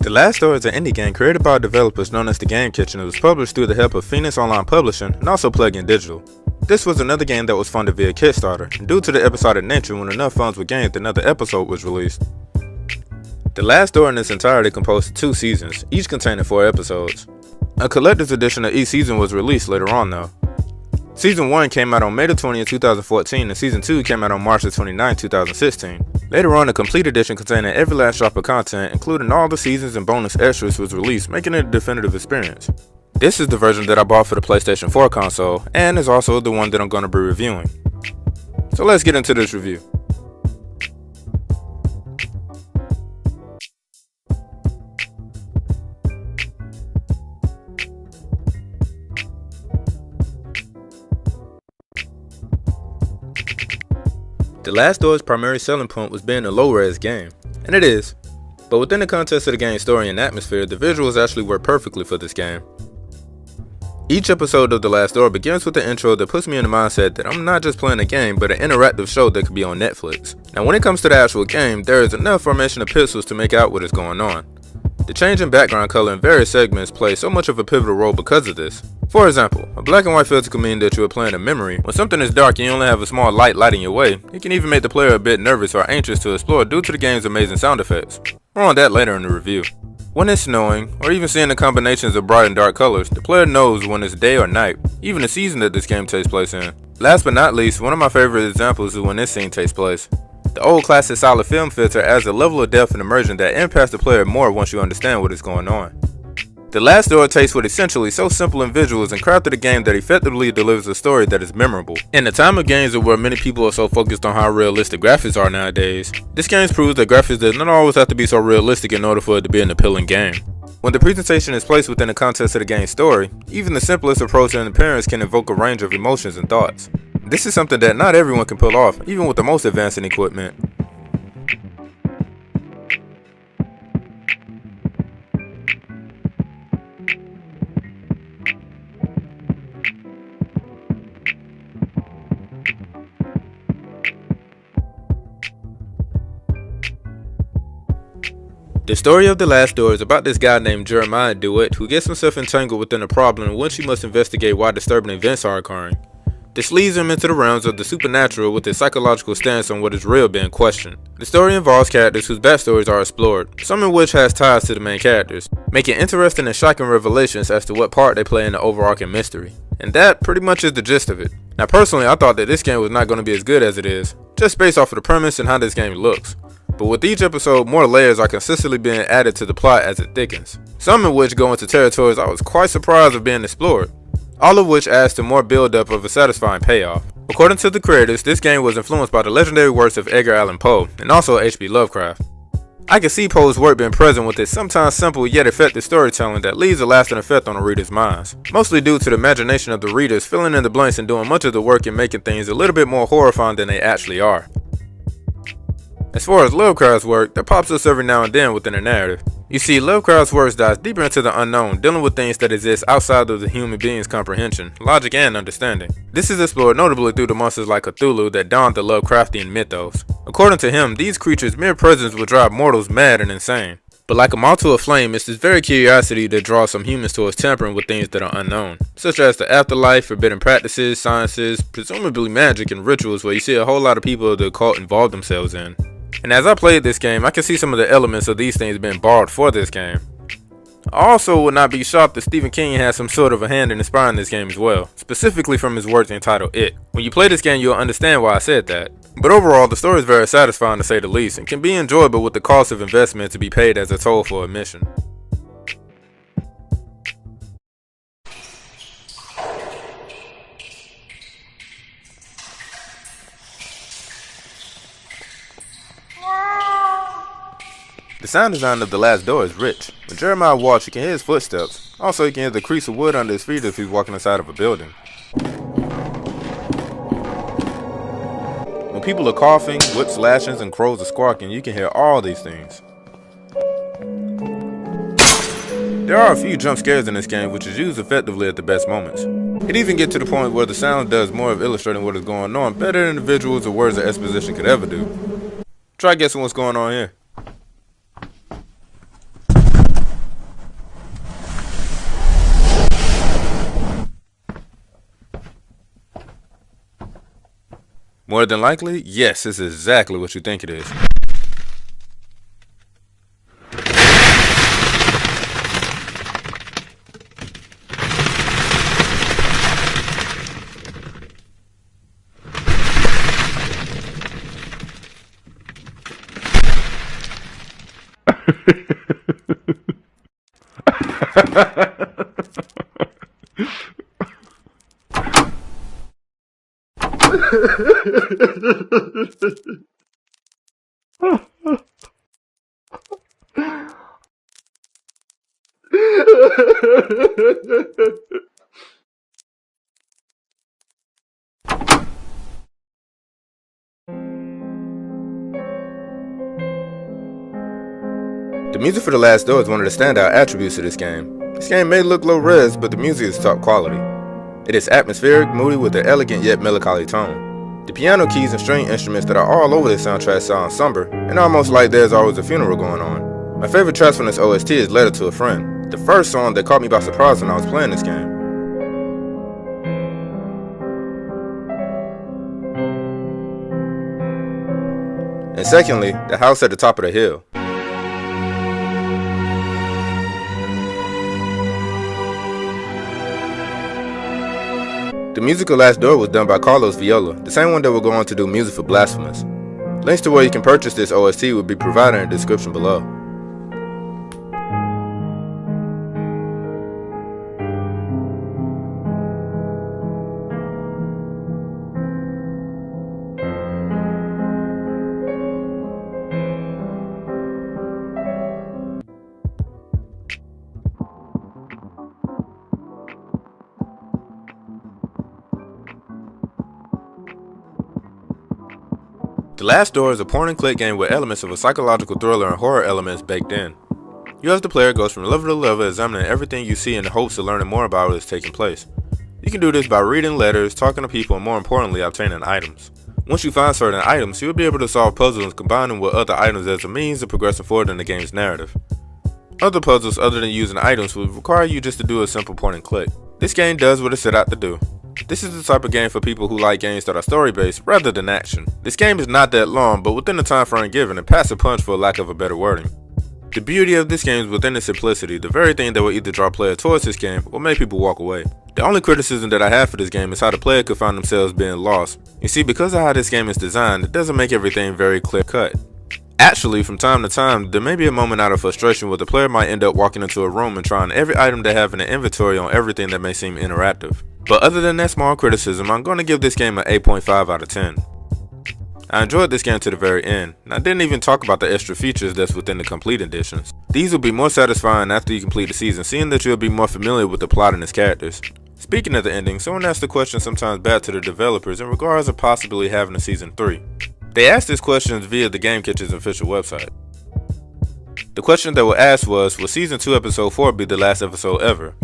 The Last Door is an indie game created by developers known as The Game Kitchen. It was published through the help of Phoenix Online Publishing and also Plug-in Digital. This was another game that was funded via Kickstarter, and due to the episodic nature, when enough funds were gained, another episode was released. The Last Door in its entirety composed of 2 seasons, each containing 4 episodes. A collector's edition of each season was released later on though. Season 1 came out on May 20, 2014, and Season 2 came out on March 29, 2016. Later on, a complete edition containing every last drop of content, including all the seasons and bonus extras, was released, making it a definitive experience. This is the version that I bought for the PlayStation 4 console, and is also the one that I'm going to be reviewing. So let's get into this review. The Last Door's primary selling point was being a low-res game, and it is, but within the context of the game's story and atmosphere, the visuals actually work perfectly for this game. Each episode of The Last Door begins with an intro that puts me in the mindset that I'm not just playing a game, but an interactive show that could be on Netflix. Now when it comes to the actual game, there is enough formation of pixels to make out what is going on. The change in background color in various segments plays so much of a pivotal role because of this. For example, a black and white filter can mean that you are playing a memory. When something is dark and you only have a small light lighting your way, it can even make the player a bit nervous or anxious to explore due to the game's amazing sound effects. More on that later in the review. When it's snowing, or even seeing the combinations of bright and dark colors, the player knows when it's day or night, even the season that this game takes place in. Last but not least, one of my favorite examples is when this scene takes place. The old classic solid film filter adds a level of depth and immersion that impacts the player more once you understand what is going on. The Last Door takes what essentially so simple in visuals and crafted a game that effectively delivers a story that is memorable. In the time of games where many people are so focused on how realistic graphics are nowadays, this game proves that graphics does not always have to be so realistic in order for it to be an appealing game. When the presentation is placed within the context of the game's story, even the simplest approach and appearance can evoke a range of emotions and thoughts. This is something that not everyone can pull off, even with the most advanced in equipment. The story of The Last Door is about this guy named Jeremiah DeWitt who gets himself entangled within a problem in which he must investigate why disturbing events are occurring. This leads him into the realms of the supernatural with his psychological stance on what is real being questioned. The story involves characters whose backstories are explored, some of which has ties to the main characters, making interesting and shocking revelations as to what part they play in the overarching mystery. And that pretty much is the gist of it. Now personally, I thought that this game was not going to be as good as it is, just based off of the premise and how this game looks. But with each episode, more layers are consistently being added to the plot as it thickens, some of which go into territories I was quite surprised of being explored, all of which adds to more build-up of a satisfying payoff. According to the creators, this game was influenced by the legendary works of Edgar Allan Poe and also H.P. Lovecraft. I can see Poe's work being present with its sometimes simple yet effective storytelling that leaves a lasting effect on the reader's minds, mostly due to the imagination of the readers filling in the blanks and doing much of the work and making things a little bit more horrifying than they actually are. As far as Lovecraft's work, that pops up every now and then within the narrative. You see, Lovecraft's works dives deeper into the unknown, dealing with things that exist outside of the human being's comprehension, logic, and understanding. This is explored notably through the monsters like Cthulhu that don the Lovecraftian mythos. According to him, these creatures' mere presence will drive mortals mad and insane. But like a moth to a flame, it's this very curiosity that draws some humans towards tampering with things that are unknown, such as the afterlife, forbidden practices, sciences, presumably magic, and rituals where you see a whole lot of people the occult involve themselves in. And as I played this game, I can see some of the elements of these things being borrowed for this game. I also would not be shocked if Stephen King has some sort of a hand in inspiring this game as well, specifically from his work entitled It. When you play this game, you'll understand why I said that. But overall, the story is very satisfying to say the least, and can be enjoyable with the cost of investment to be paid as a toll for admission. The sound design of The Last Door is rich. When Jeremiah walks, you can hear his footsteps. Also, you can hear the creaks of wood under his feet if he's walking inside of a building. When people are coughing, whips lashing, and crows are squawking, you can hear all these things. There are a few jump scares in this game, which is used effectively at the best moments. It even gets to the point where the sound does more of illustrating what is going on better than the visuals or words of exposition could ever do. Try guessing what's going on here. More than likely, yes, it's exactly what you think it is. The music for The Last Door is one of the standout attributes of this game. This game may look low res, but the music is top quality. It is atmospheric, moody with an elegant yet melancholy tone. The piano keys and string instruments that are all over this soundtrack sound somber, and almost like there's always a funeral going on. My favorite tracks from this OST is Letter to a Friend, the first song that caught me by surprise when I was playing this game. And secondly, The House at the Top of the Hill. The music of Last Door was done by Carlos Viola, the same one that will go on to do music for Blasphemous. Links to where you can purchase this OST will be provided in the description below. The Last Door is a point-and-click game with elements of a psychological thriller and horror elements baked in. You as the player goes from level to level examining everything you see in the hopes of learning more about what is taking place. You can do this by reading letters, talking to people, and more importantly, obtaining items. Once you find certain items, you will be able to solve puzzles and combine them with other items as a means of progressing forward in the game's narrative. Other puzzles other than using items will require you just to do a simple point-and-click. This game does what it set out to do. This is the type of game for people who like games that are story-based rather than action. This game is not that long, but within the time frame given, it packs a punch for lack of a better wording. The beauty of this game is within its simplicity, the very thing that will either draw players towards this game or make people walk away. The only criticism that I have for this game is how the player could find themselves being lost. You see, because of how this game is designed, it doesn't make everything very clear-cut. Actually, from time to time, there may be a moment out of frustration where the player might end up walking into a room and trying every item they have in the inventory on everything that may seem interactive. But other than that small criticism, I'm going to give this game an 8.5 out of 10. I enjoyed this game to the very end, and I didn't even talk about the extra features that's within the complete editions. These will be more satisfying after you complete the season, seeing that you'll be more familiar with the plot and its characters. Speaking of the ending, someone asked the question sometimes back to the developers in regards to possibly having a season 3. They asked this question via the Game Kitchen's official website. The question that was asked was, will season 2 episode 4 be the last episode ever?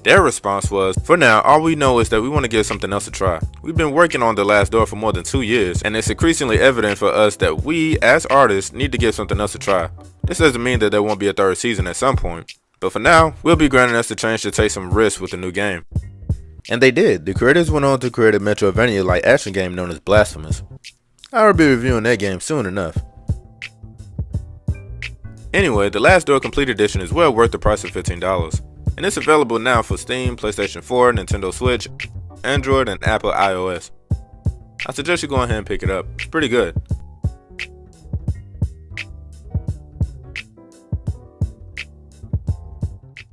Their response was, for now, all we know is that we want to give something else a try. We've been working on The Last Door for more than 2 years, and it's increasingly evident for us that we, as artists, need to give something else a try. This doesn't mean that there won't be a third season at some point, but for now, we'll be granting us the chance to take some risks with the new game. And they did. The creators went on to create a Metroidvania-like action game known as Blasphemous. I will be reviewing that game soon enough. Anyway, The Last Door Complete Edition is well worth the price of $15. And it's available now for Steam, PlayStation 4, Nintendo Switch, Android, and Apple iOS. I suggest you go ahead and pick it up. It's pretty good.